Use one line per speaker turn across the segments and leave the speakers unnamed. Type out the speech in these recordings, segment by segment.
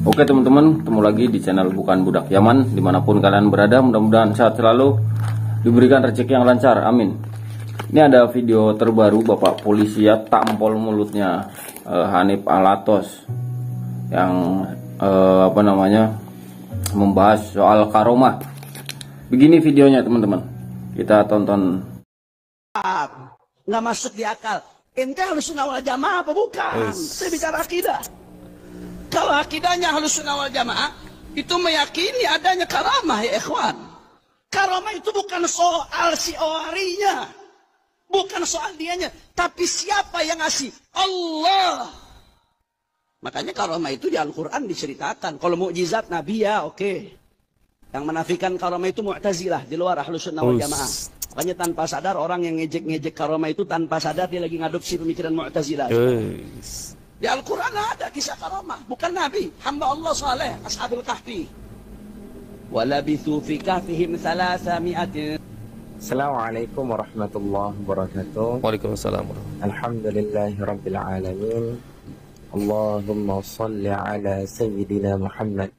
Oke teman-teman, ketemu lagi di channel Bukan Budak Yaman. Dimanapun kalian berada, mudah-mudahan sehat selalu, diberikan rezeki yang lancar, amin. Ini ada video terbaru Bapak polisi ya, tampol mulutnya Hanif Alatos yang membahas soal karomah. Begini videonya teman-teman, kita tonton.
Nggak masuk di akal. Ente Ahlussunnah wal Jamaah apa bukan? Saya bicara akidah. Kalau akidahnya Ahlussunnah wal Jamaah itu meyakini adanya karamah ya ikhwan. Karamah itu bukan soal si orinya, bukan soal dianya, tapi siapa yang ngasih? Allah. Makanya karamah itu di Al-Quran diceritakan. Kalau mukjizat Nabi ya oke. Yang menafikan karamah itu Mu'tazilah, di luar Ahlussunnah wal Jamaah. Makanya tanpa sadar orang yang ngejek-ngejek karamah itu tanpa sadar dia lagi ngadopsi pemikiran Mu'tazilah. Di Al-Quran ada kisah karamah, bukan Nabi, hamba Allah saleh, Ashabul Kahfi. Walabithu fi kahfihim 300.
Assalamualaikum warahmatullahi wabarakatuh.
Waalaikumsalam.
Alhamdulillahi rabbil alamin. Allahumma salli ala sayyidina Muhammad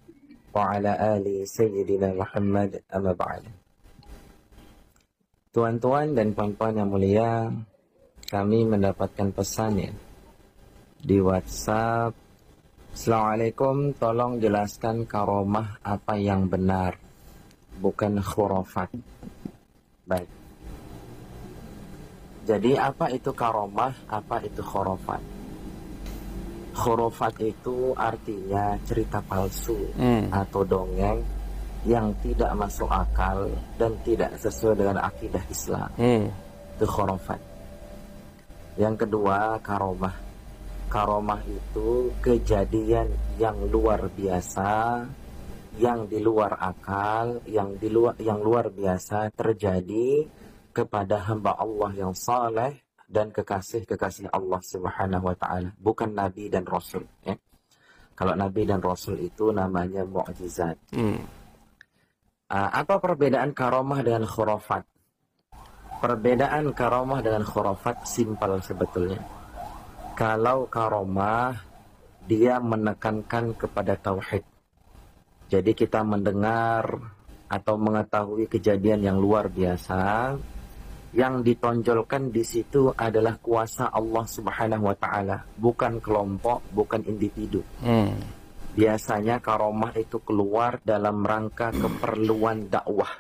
wa ala ali sayyidina Muhammad, amma ba'd. Tuan-tuan dan puan-puan yang mulia, kami mendapatkan pesan ya di WhatsApp. Assalamualaikum, tolong jelaskan karomah apa yang benar, bukan khurafat. Baik. Jadi apa itu karomah, apa itu khurafat? Khurafat itu artinya cerita palsu atau dongeng yang tidak masuk akal dan tidak sesuai dengan akidah Islam. Itu khurafat. Yang kedua, karomah. Karomah itu kejadian yang luar biasa, yang di luar akal, yang luar biasa terjadi kepada hamba Allah yang saleh dan kekasih Allah Subhanahu wa taala, bukan nabi dan rasul ya. Kalau nabi dan rasul itu namanya mukjizat. Apa perbedaan karomah dengan khurafat? Perbedaan karomah dengan khurafat simpel sebetulnya. Kalau karomah, dia menekankan kepada tauhid. Jadi kita mendengar atau mengetahui kejadian yang luar biasa, yang ditonjolkan di situ adalah kuasa Allah Subhanahu wa taala, bukan kelompok, bukan individu. Biasanya karomah itu keluar dalam rangka keperluan dakwah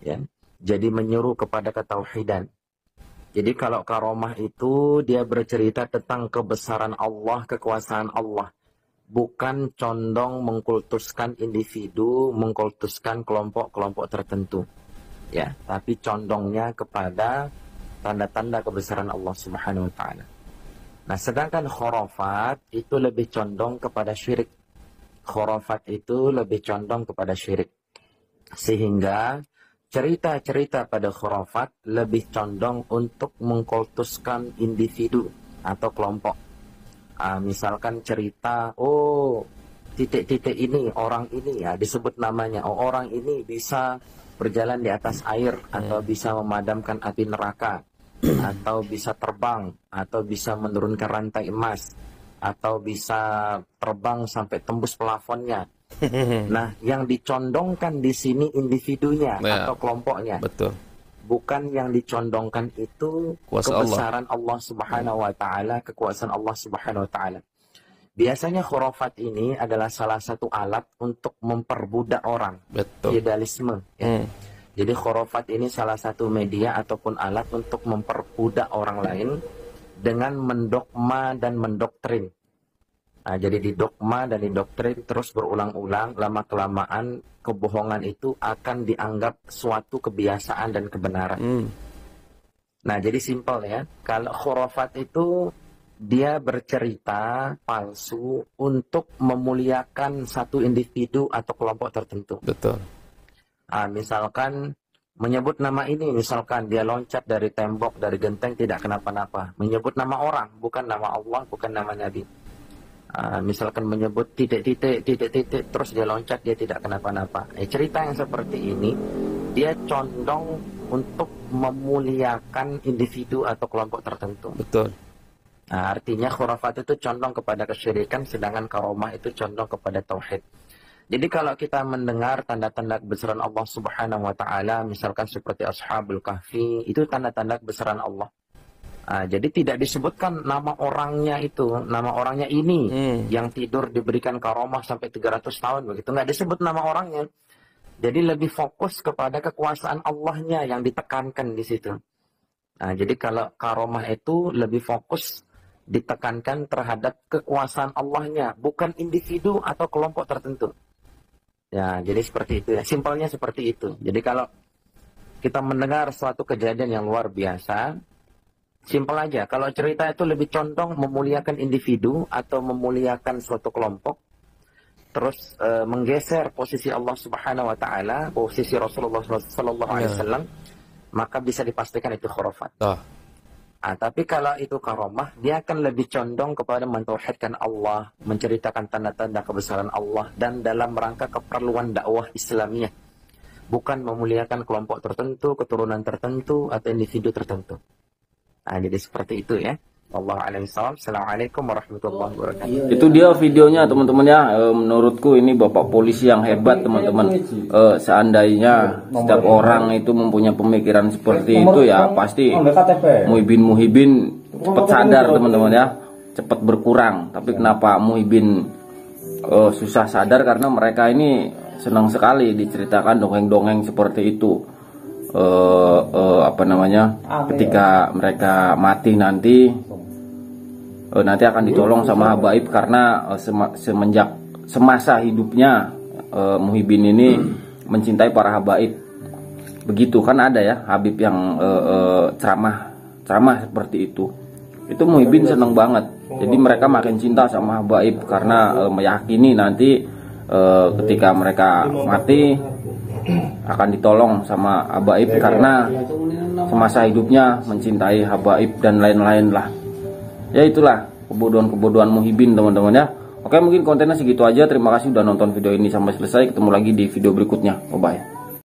ya. Jadi menyuruh kepada ketauhidan. Jadi kalau karomah itu dia bercerita tentang kebesaran Allah, kekuasaan Allah, bukan condong mengkultuskan individu, mengkultuskan kelompok-kelompok tertentu ya, tapi condongnya kepada tanda-tanda kebesaran Allah Subhanahu wa taala. Nah, sedangkan khurafat itu lebih condong kepada syirik. Khurafat itu lebih condong kepada syirik. Sehingga cerita-cerita pada khurafat lebih condong untuk mengkultuskan individu atau kelompok. Misalkan cerita, titik-titik ini, orang ini ya disebut namanya. Orang ini bisa berjalan di atas air, atau bisa memadamkan api neraka, atau bisa terbang, atau bisa menurunkan rantai emas, atau bisa terbang sampai tembus plafonnya. Nah, yang dicondongkan di sini individunya atau kelompoknya.
Betul.
Bukan yang dicondongkan itu kuasa kebesaran Allah Subhanahu wa taala, kekuasaan Allah Subhanahu wa taala. Biasanya khurafat ini adalah salah satu alat untuk memperbudak orang. Betul. Idealisme ya. Jadi khurafat ini salah satu media ataupun alat untuk memperbudak orang lain dengan mendogma dan mendoktrin. Nah, jadi didogma dan didoktrin terus berulang-ulang, lama-kelamaan kebohongan itu akan dianggap suatu kebiasaan dan kebenaran. Nah, jadi simpel ya. Kalau khurafat itu dia bercerita palsu untuk memuliakan satu individu atau kelompok tertentu. Betul. Misalkan menyebut nama ini, misalkan dia loncat dari tembok, dari genteng tidak kenapa-napa. Menyebut nama orang, bukan nama Allah, bukan nama Nabi. Misalkan menyebut titik-titik, terus dia loncat, dia tidak kenapa-napa. Cerita yang seperti ini, dia condong untuk memuliakan individu atau kelompok tertentu. Betul. Nah, artinya khurafat itu condong kepada kesyirikan, sedangkan karomah itu condong kepada tauhid. Jadi kalau kita mendengar tanda-tanda kebesaran Allah Subhanahu wa taala, misalkan seperti Ashabul Kahfi, itu tanda-tanda kebesaran Allah. Nah, jadi tidak disebutkan nama orangnya itu, nama orangnya ini yang tidur diberikan karomah sampai 300 tahun begitu, nggak disebut nama orangnya. Jadi lebih fokus kepada kekuasaan Allahnya yang ditekankan di situ. Nah, jadi kalau karomah itu lebih fokus ditekankan terhadap kekuasaan Allahnya, bukan individu atau kelompok tertentu. Ya, jadi seperti itu ya. Simpelnya seperti itu. Jadi kalau kita mendengar suatu kejadian yang luar biasa, simpel aja. Kalau cerita itu lebih condong memuliakan individu atau memuliakan suatu kelompok, terus menggeser posisi Allah Subhanahu wa taala, posisi Rasulullah sallallahu alaihi wasallam, maka bisa dipastikan itu khurafat. Tapi kalau itu karomah, dia akan lebih condong kepada mentauhidkan Allah, menceritakan tanda-tanda kebesaran Allah, dan dalam rangka keperluan dakwah Islamiyah, bukan memuliakan kelompok tertentu, keturunan tertentu, atau individu tertentu. Jadi seperti itu ya. Assalamualaikum warahmatullahi wabarakatuh.
Itu dia videonya teman-teman ya. Menurutku ini bapak polisi yang hebat teman-teman. Seandainya setiap orang itu mempunyai pemikiran seperti itu ya, pasti muhibin cepat sadar teman-teman ya, cepat berkurang. Tapi kenapa muhibin susah sadar? Karena mereka ini senang sekali diceritakan dongeng-dongeng seperti itu. Ketika mereka mati nanti akan ditolong sama habaib, karena semenjak semasa hidupnya Muhibin ini mencintai para habaib. Begitu kan, ada ya habib yang ceramah seperti itu Muhibin seneng banget. Jadi mereka makin cinta sama habaib karena meyakini nanti ketika mereka mati akan ditolong sama habaib, karena semasa hidupnya mencintai habaib dan lain-lain lah. Ya itulah kebodohan-kebodohan Muhibin teman-teman ya. Oke, mungkin kontennya segitu aja. Terima kasih udah nonton video ini sampai selesai. Ketemu lagi di video berikutnya. Bye bye.